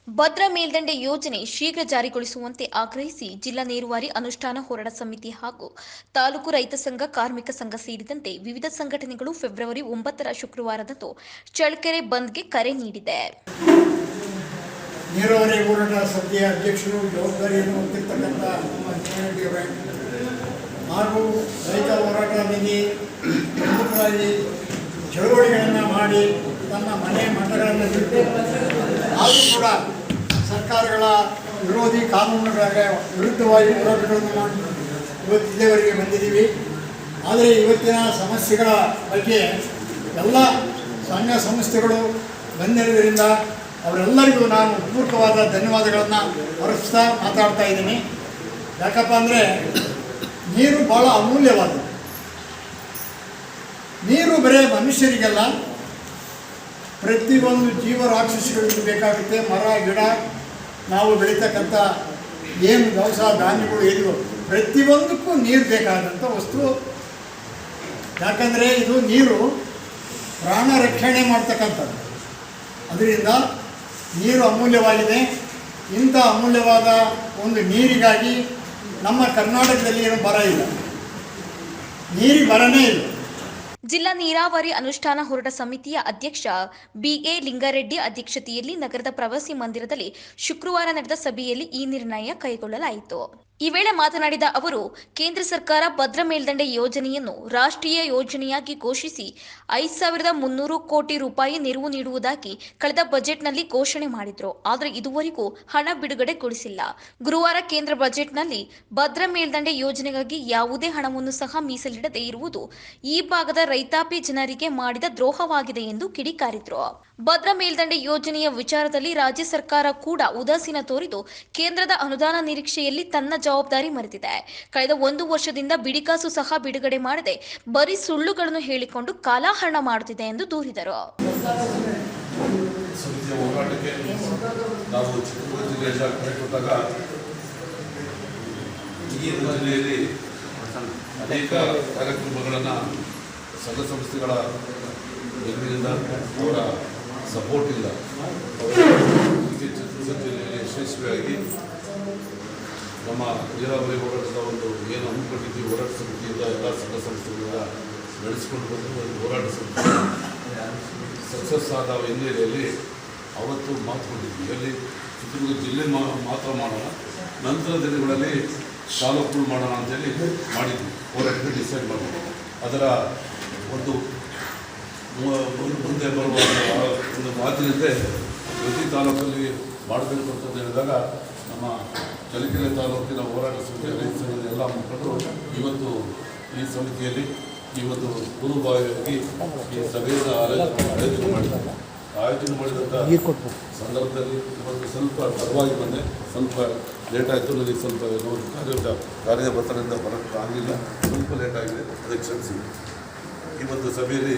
ಭದ್ರಾ ಮೇಲ್ದಂಡೆ ಯೋಜನೆ ಶೀಘ್ರ ಜಾರಿಗೊಳಿಸುವಂತೆ ಆಗ್ರಹಿಸಿ ಜಿಲ್ಲಾ ನೀರಾವರಿ ಅನುಷ್ಠಾನ ಹೋರಾಟ ಸಮಿತಿ ಹಾಗೂ ತಾಲೂಕು ರೈತ ಸಂಘ, ಕಾರ್ಮಿಕ ಸಂಘ ಸೇರಿದಂತೆ ವಿವಿಧ ಸಂಘಟನೆಗಳು ಫೆಬ್ರವರಿ 9ರ ಶುಕ್ರವಾರದಂದು ಚಳ್ಳಕೆರೆ ಬಂದ್ಗೆ ಕರೆ ನೀಡಿದೆ. ನೀರಾವರಿ ಹೋರಾಟ ಸಮಿತಿಯ ಅಧ್ಯಕ್ಷರು ಜವಾಬ್ದಾರಿಯನ್ನು ಹೊತ್ತಿರ್ತಕ್ಕಂಥ ನಮ್ಮ ರೆಡ್ಡಿಯವರೇ ಹಾಗೂ ರೈತ ಹೋರಾಟ ನಿಧಿ ಪ್ರಮುಖವಾಗಿ ಚಳುವಳಿಗಳನ್ನು ಮಾಡಿ ತನ್ನ ಮನೆ ಮಠಗಳನ್ನು ಬಿಟ್ಟು ಹಾಗೂ ಕೂಡ ಸರ್ಕಾರಗಳ ವಿರೋಧಿ ಕಾನೂನುಗಳ ವಿರುದ್ಧವಾಗಿ ಹೋರಾಟಗಳನ್ನು ಮಾಡಿ ಇಲ್ಲಿವರೆಗೆ ಬಂದಿದ್ದೀವಿ. ಆದರೆ ಇವತ್ತಿನ ಸಮಸ್ಯೆಗಳ ಬಗ್ಗೆ ಎಲ್ಲ ಸಂಘ ಸಂಸ್ಥೆಗಳು ಬಂದಿರೋದ್ರಿಂದ ಅವರೆಲ್ಲರಿಗೂ ನಾನು ಪೂರ್ವಕವಾದ ಧನ್ಯವಾದಗಳನ್ನು ಅರ್ಪಿಸ್ತಾ ಮಾತಾಡ್ತಾ ಇದ್ದೀನಿ. ಯಾಕಪ್ಪ ಅಂದರೆ ನೀರು ಭಾಳ ಅಮೂಲ್ಯವಾದ ನೀರು ಬರೀ ಮನುಷ್ಯರಿಗೆಲ್ಲ, ಪ್ರತಿಯೊಂದು ಜೀವರಾಕ್ಷಸಿಗಳಿಗೂ ಬೇಕಾಗುತ್ತೆ. ಮರ ಗಿಡ ನಾವು ಬೆಳೀತಕ್ಕಂಥ ಏನು ದವಸ ಧಾನ್ಯಗಳು ಏನಿವೆ ಪ್ರತಿಯೊಂದಕ್ಕೂ ನೀರು ಬೇಕಾದಂಥ ವಸ್ತು. ಯಾಕಂದರೆ ಇದು ನೀರು ಪ್ರಾಣ ರಕ್ಷಣೆ ಮಾಡ್ತಕ್ಕಂಥದ್ದು. ಅದರಿಂದ ನೀರು ಅಮೂಲ್ಯವಾಗಿದೆ. ಇಂಥ ಅಮೂಲ್ಯವಾದ ಒಂದು ನೀರಿಗಾಗಿ ನಮ್ಮ ಕರ್ನಾಟಕದಲ್ಲಿ ಏನು ಬರ ಇಲ್ಲ, ನೀರಿಗೆ ಬರನೇ ಇಲ್ಲ. ಜಿಲ್ಲಾ ನೀರಾವರಿ ಅನುಷ್ಠಾನ ಹೋರಾಟ ಸಮಿತಿಯ ಅಧ್ಯಕ್ಷ ಬಿಎ ಲಿಂಗಾರೆಡ್ಡಿ ಅಧ್ಯಕ್ಷತೆಯಲ್ಲಿ ನಗರದ ಪ್ರವಾಸಿ ಮಂದಿರದಲ್ಲಿ ಶುಕ್ರವಾರ ನಡೆದ ಸಭೆಯಲ್ಲಿ ಈ ನಿರ್ಣಯ ಕೈಗೊಳ್ಳಲಾಯಿತು. ಈ ವೇಳೆ ಮಾತನಾಡಿದ ಅವರು, ಕೇಂದ್ರ ಸರ್ಕಾರ ಭದ್ರಾ ಮೇಲ್ದಂಡೆ ಯೋಜನೆಯನ್ನು ರಾಷ್ಟ್ರೀಯ ಯೋಜನೆಯಾಗಿ ಘೋಷಿಸಿ 5,300 ಕೋಟಿ ರೂಪಾಯಿ ನೆರವು ನೀಡುವುದಾಗಿ ಕಳೆದ ಬಜೆಟ್ನಲ್ಲಿ ಘೋಷಣೆ ಮಾಡಿದ್ರು. ಆದರೆ ಇದುವರೆಗೂ ಹಣ ಬಿಡುಗಡೆಗೊಳಿಸಿಲ್ಲ. ಗುರುವಾರ ಕೇಂದ್ರ ಬಜೆಟ್ನಲ್ಲಿ ಭದ್ರಾ ಮೇಲ್ದಂಡೆ ಯೋಜನೆಗಾಗಿ ಯಾವುದೇ ಹಣವನ್ನು ಸಹ ಮೀಸಲಿಡದೇ ಇರುವುದು ಈ ಭಾಗದ ರೈತಾಪಿ ಜನರಿಗೆ ಮಾಡಿದ ದ್ರೋಹವಾಗಿದೆ ಎಂದು ಕಿಡಿಕಾರಿದ್ರು. ಭದ್ರಾ ಮೇಲ್ದಂಡೆ ಯೋಜನೆಯ ವಿಚಾರದಲ್ಲಿ ರಾಜ್ಯ ಸರ್ಕಾರ ಕೂಡ ಉದಾಸೀನ ತೋರಿದು ಕೇಂದ್ರದ ಅನುದಾನ ನಿರೀಕ್ಷೆಯಲ್ಲಿ ತನ್ನ ಜವಾಬ್ದಾರಿ ಮರೆತಿದೆ. ಕಳೆದ 1 ವರ್ಷದಿಂದ ಬಿಡಿಕಾಸು ಸಹ ಬಿಡುಗಡೆ ಮಾಡದೆ ಬರೀ ಸುಳ್ಳುಗಳನ್ನು ಹೇಳಿಕೊಂಡು ಕಾಲಹರಣ ಮಾಡುತ್ತಿದೆ ಎಂದು ದೂರಿದರು. ಅನೇಕ ಕಾರ್ಯಕ್ರಮಗಳನ್ನು ಸಂಘ ಸಂಸ್ಥೆಗಳ ಬೆಂಬಲದಿಂದ ಅವರ ಸಪೋರ್ಟ್ ಇಲ್ಲ ಚಿತ್ರದುರ್ಗ ಜಿಲ್ಲೆಯಲ್ಲಿ ಯಶಸ್ವಿಯಾಗಿ ನಮ್ಮ ನೀರಾವರಿ ಹೋರಾಟದ ಒಂದು ಏನು ಹಮ್ಮಿಕೊಂಡಿದ್ದೀವಿ ಹೋರಾಟ ಸಮಿತಿಯಿಂದ ಎಲ್ಲ ಸಂಘ ಸಂಸ್ಥೆಗಳಿಂದ ನಡೆಸಿಕೊಂಡು ಬಂದು ಒಂದು ಹೋರಾಟ ಸಮಿತಿ ಸಕ್ಸಸ್ ಆದ ಹಿನ್ನೆಲೆಯಲ್ಲಿ ಅವತ್ತು ಮಾತು ಕೊಟ್ಟಿದ್ವಿ. ಅಲ್ಲಿ ಚಿತ್ರದುರ್ಗ ಜಿಲ್ಲೆ ಮಾತ್ರ ಮಾಡೋಣ, ನಂತರ ದಿನಗಳಲ್ಲಿ ತಾಲೂಕುಗಳು ಮಾಡೋಣ ಅಂತೇಳಿ ಮಾಡಿದ್ವಿ. ಹೋರಾಟಕ್ಕೆ ಡಿಸೈಡ್ ಮಾಡಿದ್ವಿ. ಅದರ ಒಂದು ಮುಂದೆ ಬರುವ ಒಂದು ಮಾತಿನಂತೆ ಪ್ರತಿ ತಾಲೂಕಲ್ಲಿ ಮಾಡಬೇಕು ಅಂತ ಹೇಳಿದಾಗ ನಮ್ಮ ಚಳ್ಳಕೆರೆ ತಾಲೂಕಿನ ಹೋರಾಟ ಸಮಿತಿ ರೈತ ಸಂಘದ ಎಲ್ಲ ಮುಖಂಡರು ಇವತ್ತು ಈ ಸಮಿತಿಯಲ್ಲಿ ಇವತ್ತು ಪೂರ್ವಭಾವಿಯಾಗಿ ಈ ಸಭೆಯನ್ನು ಆಯೋಜನೆ ಮಾಡಿದಂಥ ಸಂದರ್ಭದಲ್ಲಿ ಇವತ್ತು ಸ್ವಲ್ಪ ತಡವಾಗಿ ಬಂದೆ, ಸ್ವಲ್ಪ ಲೇಟ್ ಆಯಿತು. ನನಗೆ ಸ್ವಲ್ಪ ಕಾರ್ಯಭತ್ತರಿಂದ ಬರೋಕ್ಕೆ ಆಗಲಿಲ್ಲ, ಸ್ವಲ್ಪ ಲೇಟ್ ಆಗಿದೆ, ಅದಕ್ಕೆ ಕ್ಷಮಿಸಿ. ಇವತ್ತು ಸಭೆಯಲ್ಲಿ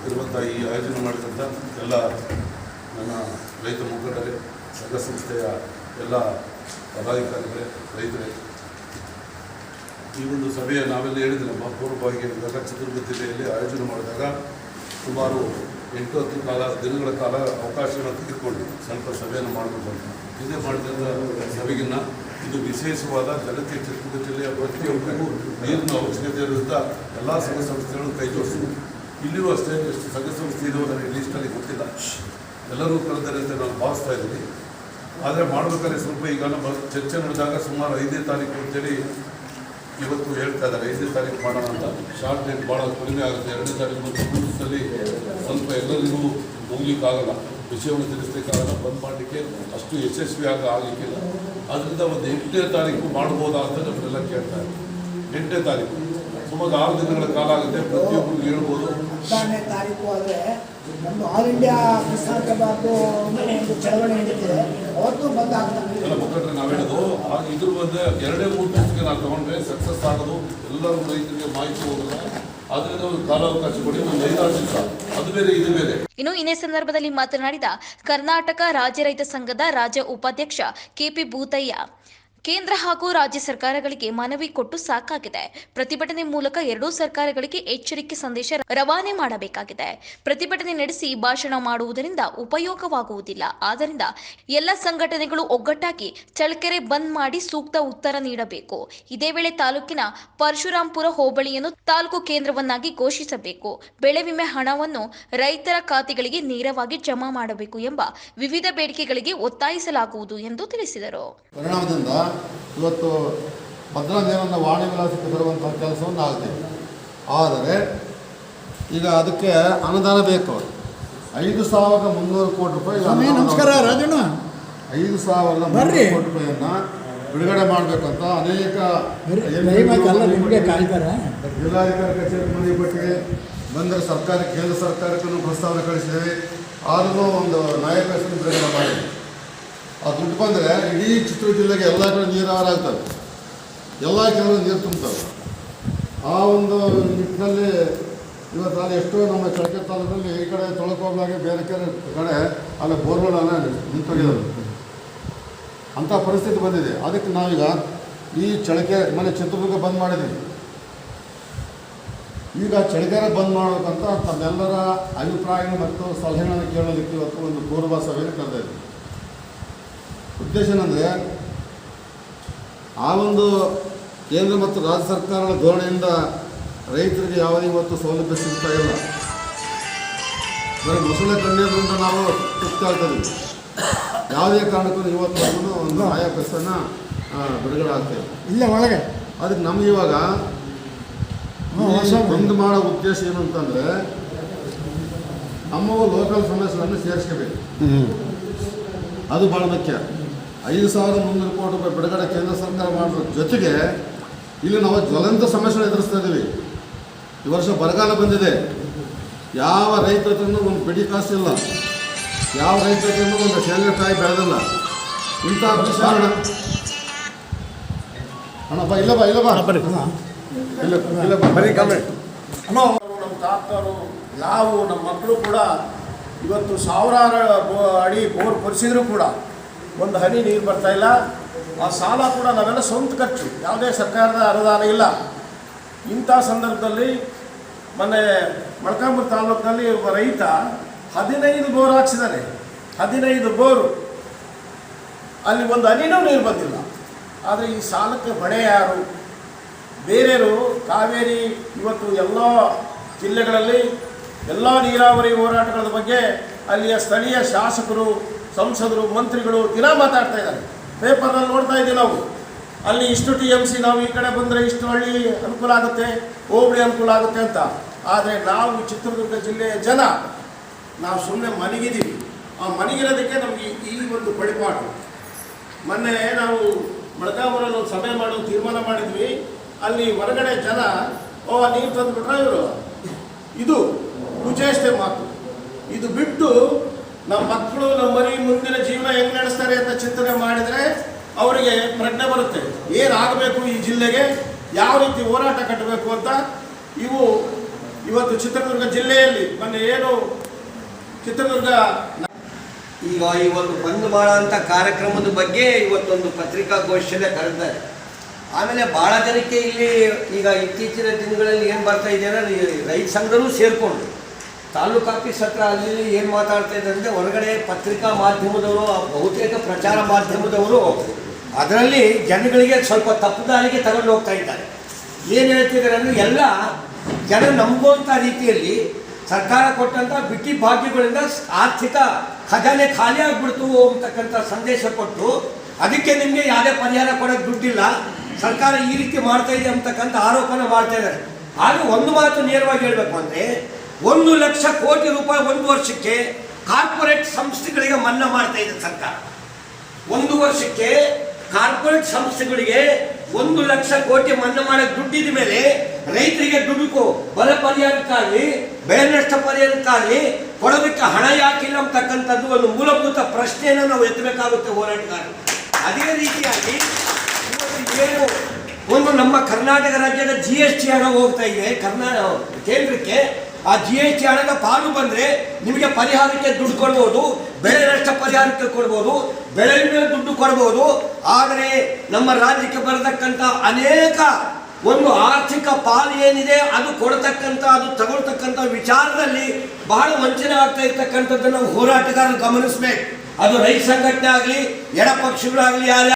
ಇರುವಂಥ ಈ ಆಯೋಜನೆ ಮಾಡಿದಂಥ ಎಲ್ಲ ನನ್ನ ರೈತ ಮುಖಂಡರೇ, ಸಂಘ ಸಂಸ್ಥೆಯ ಎಲ್ಲ ಪದಾಧಿಕಾರಿಗಳೇ, ರೈತರೇ, ಈ ಒಂದು ಸಭೆಯ ನಾವೆಲ್ಲ ಹೇಳಿದ್ರೆ ನಮ್ಮ ಪೂರ್ವಭಾವಿಗೆ ಇದ್ದಾಗ ಚಿತ್ರದುರ್ಗ ಜಿಲ್ಲೆಯಲ್ಲಿ ಆಯೋಜನೆ ಮಾಡಿದಾಗ ಸುಮಾರು 8-10 ದಿನಗಳ ಕಾಲ ಅವಕಾಶವನ್ನು ತೆಗೆದುಕೊಂಡು ಸ್ವಲ್ಪ ಸಭೆಯನ್ನು ಮಾಡಬೇಕು ಅಂತ ಹಿಂದೆ ಮಾಡಿದಂಥ ಸಭೆಗಿನ್ನ ಇದು ವಿಶೇಷವಾದ ಜನತೆ ಚಿತ್ರದುರ್ಗ ಜಿಲ್ಲೆಯ ಪ್ರತಿಯೊಬ್ಬರಿಗೂ ನೀರಿನ ಅವಶ್ಯಕತೆ ಇರೋದ್ರಿಂದ ಎಲ್ಲ ಸಂಘ ಸಂಸ್ಥೆಗಳು ಕೈ ಜೋಡಿಸಿದ್ರು. ಇಲ್ಲಿಯೂ ಅಷ್ಟೇ ಎಷ್ಟು ಸಂಘ ಸಂಸ್ಥೆ ಇರೋ ನನಗೆ ಲೀಸ್ಟಲ್ಲಿ ಗೊತ್ತಿಲ್ಲ, ಎಲ್ಲರೂ ಕರೆದರೆ ಅಂತ ನಾನು ಭಾವಿಸ್ತಾ ಇದ್ದೀನಿ. ಆದರೆ ಮಾಡಬೇಕಾದ್ರೆ ಸ್ವಲ್ಪ ಈಗ ನಮ್ಮ ಚರ್ಚೆ ನಡೆದಾಗ ಸುಮಾರು 5ನೇ ತಾರೀಕು ಅಂತೇಳಿ ಇವತ್ತು ಹೇಳ್ತಾ ಇದ್ದಾರೆ. 5ನೇ ತಾರೀಕು ಮಾಡೋಣ ಅಂತ. ಶಾರ್ಟ್ ಡೇಟ್ ಭಾಳ ಕಡಿಮೆ ಆಗುತ್ತೆ. 2ನೇ ತಾರೀಕು ಮತ್ತು ದಿವಸದಲ್ಲಿ ಸ್ವಲ್ಪ ಎಲ್ಲರಿಗೂ ಹೋಗ್ಲಿಕ್ಕಾಗಲ್ಲ, ವಿಷಯವನ್ನು ತಿಳಿಸ್ಲಿಕ್ಕಾಗಲ್ಲ, ಬಂದ್ ಮಾಡಲಿಕ್ಕೆ ಅಷ್ಟು ಯಶಸ್ವಿಯಾಗಿ ಆಗಲಿಕ್ಕಿಲ್ಲ. ಅದರಿಂದ ಒಂದು 8ನೇ ತಾರೀಕು ಮಾಡ್ಬೋದಾ ಅಂತ ನಮ್ಮನ್ನೆಲ್ಲ ಕೇಳ್ತಾ ಇದ್ದಾರೆ. 8ನೇ ತಾರೀಕು ಸುಮಾರು 6 ದಿನಗಳ ಕಾಲ ಆಗುತ್ತೆ. ಪ್ರತಿಯೊಬ್ಬರು ಹೇಳ್ಬೋದು 14ನೇ ತಾರೀಕು ಆದರೆ ನಮ್ಮದು ಆಲ್ ಇಂಡಿಯಾ ಕರ್ನಾಟಕ ಒಂದು ಚಳವಳಿ ನಡೀತಿದೆ, ಅವತ್ತು ಬಂದ್ ಆಗ್ತದೆ. ಎಲ್ಲ ಮುಖಂಡರೆ ನಾವು ಹೇಳೋದು ಇದ್ರ ಬಂದು 2-3 ದಿವಸಕ್ಕೆ ನಾವು ತಗೊಂಡ್ರೆ ಸಕ್ಸಸ್ ಆಗೋದು, ಎಲ್ಲರೂ ರೈತರಿಗೆ ಮಾಹಿತಿ ಹೋಗಲ್ಲ. ಅದರಿಂದ ಒಂದು ಕಾಲಾವಕಾಶ ಕೊಡಿ, ಒಂದು 5-6 ದಿವಸ, ಅದು ಬೇರೆ ಇದು ಬೇರೆ. ಇನ್ನು ಇದೇ ಸಂದರ್ಭದಲ್ಲಿ ಮಾತನಾಡಿದ ಕರ್ನಾಟಕ ರಾಜ್ಯ ರೈತ ಸಂಘದ ರಾಜ್ಯ ಉಪಾಧ್ಯಕ್ಷ ಕೆಪಿ ಭೂತಯ್ಯ, ಕೇಂದ್ರ ಹಾಗೂ ರಾಜ್ಯ ಸರ್ಕಾರಗಳಿಗೆ ಮನವಿ ಕೊಟ್ಟು ಸಾಕಾಗಿದೆ. ಪ್ರತಿಭಟನೆ ಮೂಲಕ ಎರಡೂ ಸರ್ಕಾರಗಳಿಗೆ ಎಚ್ಚರಿಕೆ ಸಂದೇಶ ರವಾನೆ ಮಾಡಬೇಕಾಗಿದೆ. ಪ್ರತಿಭಟನೆ ನಡೆಸಿ ಭಾಷಣ ಮಾಡುವುದರಿಂದ ಉಪಯೋಗವಾಗುವುದಿಲ್ಲ. ಆದ್ದರಿಂದ ಎಲ್ಲ ಸಂಘಟನೆಗಳು ಒಗ್ಗಟ್ಟಾಗಿ ಚಳ್ಳಕೆರೆ ಬಂದ್ ಮಾಡಿ ಸೂಕ್ತ ಉತ್ತರ ನೀಡಬೇಕು. ಇದೇ ವೇಳೆ ತಾಲೂಕಿನ ಪರಶುರಾಂಪುರ ಹೋಬಳಿಯನ್ನು ತಾಲೂಕು ಕೇಂದ್ರವನ್ನಾಗಿ ಘೋಷಿಸಬೇಕು. ಬೆಳೆ ವಿಮೆ ಹಣವನ್ನು ರೈತರ ಖಾತೆಗಳಿಗೆ ನೇರವಾಗಿ ಜಮಾ ಮಾಡಬೇಕು ಎಂಬ ವಿವಿಧ ಬೇಡಿಕೆಗಳಿಗೆ ಒತ್ತಾಯಿಸಲಾಗುವುದು ಎಂದು ತಿಳಿಸಿದರು. ಪರಿಣಾಮದಿಂದ ಇವತ್ತು ಭದ್ರಾ ನೀರನ್ನು ವಾಣಿ ವಿಲಾಸಕ್ಕೆ ತರುವಂಥ ಕೆಲಸವನ್ನು ಆಗ್ತದೆ. ಆದರೆ ಈಗ ಅದಕ್ಕೆ ಅನುದಾನ ಬೇಕು. 5,300 ಕೋಟಿ ರೂಪಾಯಿ. ನಮಸ್ಕಾರ ರಾಜಣ್ಣ. 5,300 ಕೋಟಿ ರೂಪಾಯಿಯನ್ನು ಬಿಡುಗಡೆ ಮಾಡಬೇಕಂತ ಅನೇಕ ಜಿಲ್ಲಾಧಿಕಾರಿ ಕಚೇರಿ ಮನವಿ ಪಟ್ಟಿಗೆ ಬಂದರೆ ಕೇಂದ್ರ ಸರ್ಕಾರಕ್ಕೂ ಪ್ರಸ್ತಾವನೆ ಕಳಿಸಿದ್ದೇವೆ. ಆದರೂ ಒಂದು ನಾಯಕ ಬಿಡುಗಡೆ ಮಾಡಿದೆ. ಆ ದುಡ್ಡು ಬಂದರೆ ಇಡೀ ಚಿತ್ರದುರ್ಗ ಜಿಲ್ಲೆಗೆ ಎಲ್ಲ ಕಡೆ ನೀರಾವರಿ ಆಗ್ತವೆ, ಎಲ್ಲ ಕೆಲವು ನೀರು ತುಂಬ್ತವೆ. ಆ ಒಂದು ನಿಟ್ಟಿನಲ್ಲಿ ಇವತ್ತು ಅಲ್ಲಿ ಎಷ್ಟೋ ನಮ್ಮ ಚಳ್ಳಕೆರೆ ತಾಲೂಕಲ್ಲಿ ಈ ಕಡೆ ತೊಳಕೋಗ್ಲಾಗೆ ಬೇರೆ ಕಡೆ ಅಲ್ಲಿ ಬೋರ್ವೆಲ್ಲ ನಿಂತೋಗಿದ್ದಾರೆ. ಅಂಥ ಪರಿಸ್ಥಿತಿ ಬಂದಿದೆ. ಅದಕ್ಕೆ ನಾವೀಗ ಈ ಚಳ್ಳಕೆರೆ ಚಿತ್ರದುರ್ಗ ಬಂದ್ ಮಾಡಿದ್ದೀವಿ. ಈಗ ಚಳ್ಳಕೆರೆ ಬಂದ್ ಮಾಡಬೇಕಂತ ತಮ್ಮೆಲ್ಲರ ಅಭಿಪ್ರಾಯ ಮತ್ತು ಸಲಹೆಗಳನ್ನು ಕೇಳೋದಕ್ಕೆ ಇವತ್ತು ಒಂದು ಪೂರ್ವ ಸಭೆಯನ್ನು ಕರೆದಿದ್ದೀವಿ. ಉದ್ದೇಶ ಏನಂದರೆ ಆ ಒಂದು ಕೇಂದ್ರ ಮತ್ತು ರಾಜ್ಯ ಸರ್ಕಾರಗಳ ಧೋರಣೆಯಿಂದ ರೈತರಿಗೆ ಯಾವುದೇ ಇವತ್ತು ಸೌಲಭ್ಯ ಸಿಗ್ತಾ ಇಲ್ಲ. ಬರೀ ಮೊಸಳೆ ಕಣ್ಣೀರಿಂದ ನಾವು ತೃಪ್ತಿ ಆಗ್ತದೆ. ಯಾವುದೇ ಕಾರಣಕ್ಕೂ ಇವತ್ತು ಒಂದು ಆಯಾ ಪೈಸನ್ನು ಬಿಡುಗಡೆ ಆಗ್ತದೆ ಇಲ್ಲ ಒಳಗೆ. ಅದಕ್ಕೆ ನಮ್ಗೆ ಇವಾಗ ಬಂದ್ ಮಾಡೋ ಉದ್ದೇಶ ಏನು ಅಂತಂದರೆ ನಮ್ಮವು ಲೋಕಲ್ ಸಮಸ್ಯೆಗಳನ್ನು ಸೇರಿಸ್ಕೋಬೇಕು. ಅದು ಭಾಳ ಮುಖ್ಯ. 5,300 ಕೋಟಿ ರೂಪಾಯಿ ಬಿಡುಗಡೆ ಕೇಂದ್ರ ಸರ್ಕಾರ ಮಾಡೋದ್ರ ಜೊತೆಗೆ ಇಲ್ಲಿ ನಾವು ಜ್ವಲಂತ ಸಮಸ್ಯೆಗಳು ಎದುರಿಸ್ತಾ ಇದ್ದೀವಿ. ಈ ವರ್ಷ ಬರಗಾಲ ಬಂದಿದೆ. ಯಾವ ರೈತ ಹತ್ರನೂ ಒಂದು ಬಿಡಿ ಕಾಸಿಲ್ಲ, ಯಾವ ರೈತ ಹತ್ರನೂ ಒಂದು ಶೇಂಗಾಕಾಯಿ ಬೆಳೆದಿಲ್ಲ. ಇಂಥ ವಿಷಯ ಅಣ್ಣಪ್ಪ ಇಲ್ಲಪ್ಪ ನಮ್ಮ ತಾತರು ನಾವು ನಮ್ಮ ಮಕ್ಕಳು ಕೂಡ ಇವತ್ತು ಸಾವಿರಾರು ಅಡಿ ಬೋರ್ ಕೊರೆಸಿದ್ರು ಕೂಡ ಒಂದು ಹನಿ ನೀರು ಬರ್ತಾ ಇಲ್ಲ. ಆ ಸಾಲ ಕೂಡ ನಾವೆಲ್ಲ ಸ್ವಂತ ಖರ್ಚು, ಯಾವುದೇ ಸರ್ಕಾರದ ಅನುದಾನ ಇಲ್ಲ. ಇಂಥ ಸಂದರ್ಭದಲ್ಲಿ ಮೊನ್ನೆ ಮೊಳಕಾಲ್ಮೂರು ತಾಲೂಕಿನಲ್ಲಿ ಒಬ್ಬ ರೈತ 15 ಬೋರ್ ಹಾಕ್ಸಿದ್ದಾನೆ. 15 ಬೋರು, ಅಲ್ಲಿ ಒಂದು ಹನಿನೂ ನೀರು ಬಂದಿಲ್ಲ. ಆದರೆ ಈ ಸಾಲಕ್ಕೆ ಬಡೆ ಯಾರು? ಬೇರೆಯವರು ಕಾವೇರಿ ಇವತ್ತು ಎಲ್ಲ ಜಿಲ್ಲೆಗಳಲ್ಲಿ ಎಲ್ಲ ನೀರಾವರಿ ಹೋರಾಟಗಳ ಬಗ್ಗೆ ಅಲ್ಲಿಯ ಸ್ಥಳೀಯ ಶಾಸಕರು, ಸಂಸದರು, ಮಂತ್ರಿಗಳು ದಿನ ಮಾತಾಡ್ತಾ ಇದ್ದಾರೆ. ಪೇಪರ್ನಲ್ಲಿ ನೋಡ್ತಾ ಇದ್ದೀವಿ ನಾವು. ಅಲ್ಲಿ ಇಷ್ಟು TMC ನಾವು ಈ ಕಡೆ ಬಂದರೆ ಇಷ್ಟು ಹಳ್ಳಿ ಅನುಕೂಲ ಆಗುತ್ತೆ, ಹೋಬಳಿ ಅನುಕೂಲ ಆಗುತ್ತೆ ಅಂತ. ಆದರೆ ನಾವು ಚಿತ್ರದುರ್ಗ ಜಿಲ್ಲೆಯ ಜನ ನಾವು ಸುಮ್ಮನೆ ಮಲಗಿದ್ದೀವಿ. ಆ ಮಲಗಿರೋದಕ್ಕೆ ನಮಗೆ ಈ ಒಂದು ಪಡಿಪಾಡು. ಮೊನ್ನೆ ನಾವು ಮೊಳಕಾಲ್ಮೂರಲ್ಲಿ ಒಂದು ಸಭೆ ಮಾಡೋ ತೀರ್ಮಾನ ಮಾಡಿದ್ವಿ. ಅಲ್ಲಿ ಹೊರಗಡೆ ಜನ ನೀರು ತಂದುಬಿಟ್ರೆ ಇವರು ಇದು ಕುಚೇಷ್ಟೆ ಮಾತು. ಇದು ಬಿಟ್ಟು ನಮ್ಮ ಮಕ್ಕಳು ನಮ್ಮ ಮರಿ ಮುಂದಿನ ಜೀವನ ಹೆಂಗೆ ನಡೆಸ್ತಾರೆ ಅಂತ ಚಿಂತನೆ ಮಾಡಿದರೆ ಅವರಿಗೆ ಪ್ರಜ್ಞೆ ಬರುತ್ತೆ. ಏನಾಗಬೇಕು ಈ ಜಿಲ್ಲೆಗೆ, ಯಾವ ರೀತಿ ಹೋರಾಟ ಕಟ್ಟಬೇಕು ಅಂತ. ಇವತ್ತು ಚಿತ್ರದುರ್ಗ ಜಿಲ್ಲೆಯಲ್ಲಿ ಮೊನ್ನೆ ಏನು ಚಿತ್ರದುರ್ಗ ಈಗ ಈ ಒಂದು ಬಂದ್ ಮಾಡೋಂಥ ಕಾರ್ಯಕ್ರಮದ ಬಗ್ಗೆ ಇವತ್ತೊಂದು ಪತ್ರಿಕಾಗೋಷ್ಠಿಯಲ್ಲೇ ಕರೆದಿದ್ದಾರೆ. ಆಮೇಲೆ ಭಾಳ ಜನಕ್ಕೆ ಇಲ್ಲಿ ಈಗ ಇತ್ತೀಚಿನ ದಿನಗಳಲ್ಲಿ ಏನು ಬರ್ತಾ ಇದೆ ಅಂದರೆ ರೈತ ಸಂಘದಲ್ಲೂ ಸೇರಿಕೊಂಡು ತಾಲೂಕು ಆಫೀಸ್ ಹತ್ರ ಅಲ್ಲಿ ಏನು ಮಾತಾಡ್ತಾ ಇದ್ದಾರೆ ಅಂದರೆ ಹೊರಗಡೆ ಪತ್ರಿಕಾ ಮಾಧ್ಯಮದವರು, ಬಹುತೇಕ ಪ್ರಚಾರ ಮಾಧ್ಯಮದವರು ಅದರಲ್ಲಿ ಜನಗಳಿಗೆ ಸ್ವಲ್ಪ ತಪ್ಪು ದಾರಿಗೆ ತಗೊಂಡು ಹೋಗ್ತಾ ಇದ್ದಾರೆ. ಏನು ಹೇಳ್ತಿದ್ದಾರೆ ಅಂದರೆ ಎಲ್ಲ ಜನ ನಂಬುವಂಥ ರೀತಿಯಲ್ಲಿ ಸರ್ಕಾರ ಕೊಟ್ಟಂಥ ಬಿಟ್ಟಿ ಭಾಗ್ಯಗಳಿಂದ ಆರ್ಥಿಕ ಖಜಾನೆ ಖಾಲಿ ಆಗಿಬಿಡ್ತು ಅಂತಕ್ಕಂಥ ಸಂದೇಶ ಕೊಟ್ಟು ಅದಕ್ಕೆ ನಿಮಗೆ ಯಾವುದೇ ಪರಿಹಾರ ಕೊಡೋಕ್ಕೆ ದುಡ್ಡಿಲ್ಲ, ಸರ್ಕಾರ ಈ ರೀತಿ ಮಾಡ್ತಾ ಇದೆ ಅಂತಕ್ಕಂಥ ಆರೋಪನ ಮಾಡ್ತಾ ಇದ್ದಾರೆ. ಆಗ ಒಂದು ಮಾತು ನೇರವಾಗಿ ಹೇಳಬೇಕು ಅಂದರೆ 1 ಲಕ್ಷ ಕೋಟಿ ರೂಪಾಯಿ ಒಂದು ವರ್ಷಕ್ಕೆ ಕಾರ್ಪೊರೇಟ್ ಸಂಸ್ಥೆಗಳಿಗೆ ಮನ್ನಾ ಮಾಡ್ತಾ ಇದೆ ಸರ್ಕಾರ. ಒಂದು ವರ್ಷಕ್ಕೆ ಕಾರ್ಪೊರೇಟ್ ಸಂಸ್ಥೆಗಳಿಗೆ 1 ಲಕ್ಷ ಕೋಟಿ ಮನ್ನಾ ಮಾಡೋಕ್ಕೆ ದುಡ್ಡಿದ ಮೇಲೆ ರೈತರಿಗೆ ದುಡ್ಡು ಬರ ಪರಿಹಾರಕ್ಕಾಗಲಿ ಬೆಳೆ ನಷ್ಟ ಪರಿಹಾರಕ್ಕಾಗಲಿ ಕೊಡೋದಕ್ಕೆ ಹಣ ಯಾಕಿಲ್ಲ ಅಂತಕ್ಕಂಥದ್ದು ಒಂದು ಮೂಲಭೂತ ಪ್ರಶ್ನೆಯನ್ನು ನಾವು ಎತ್ತಬೇಕಾಗುತ್ತೆ ಹೋರಾಟಗಾರರು. ಅದೇ ರೀತಿಯಾಗಿ ಏನು ಒಂದು ನಮ್ಮ ಕರ್ನಾಟಕ ರಾಜ್ಯದ GST ಹಣ ಹೋಗ್ತಾ ಇದೆ ಕೇಂದ್ರಕ್ಕೆ, ಆ GST ಹಣದ ಪಾಲು ಬಂದರೆ ನಿಮಗೆ ಪರಿಹಾರಕ್ಕೆ ದುಡ್ಡು ಕೊಡ್ಬೋದು, ಬೆಳೆ ನಷ್ಟ ಪರಿಹಾರಕ್ಕೆ ಕೊಡ್ಬೋದು, ಬೆಳೆ ವಿಮೆ ದುಡ್ಡು ಕೊಡ್ಬೋದು. ಆದರೆ ನಮ್ಮ ರಾಜ್ಯಕ್ಕೆ ಬರತಕ್ಕಂಥ ಅನೇಕ ಒಂದು ಆರ್ಥಿಕ ಪಾಲು ಏನಿದೆ ಅದು ಕೊಡ್ತಕ್ಕಂಥ, ಅದು ತಗೊಳ್ತಕ್ಕಂಥ ವಿಚಾರದಲ್ಲಿ ಬಹಳ ವಂಚನೆ ಆಗ್ತಾ ಇರ್ತಕ್ಕಂಥದ್ದನ್ನು ಹೋರಾಟಗಾರರು ಗಮನಿಸಬೇಕು. ಅದು ರೈತ ಸಂಘಟನೆ ಆಗಲಿ, ಎಡಪಕ್ಷಗಳಾಗಲಿ, ಯಾರೇ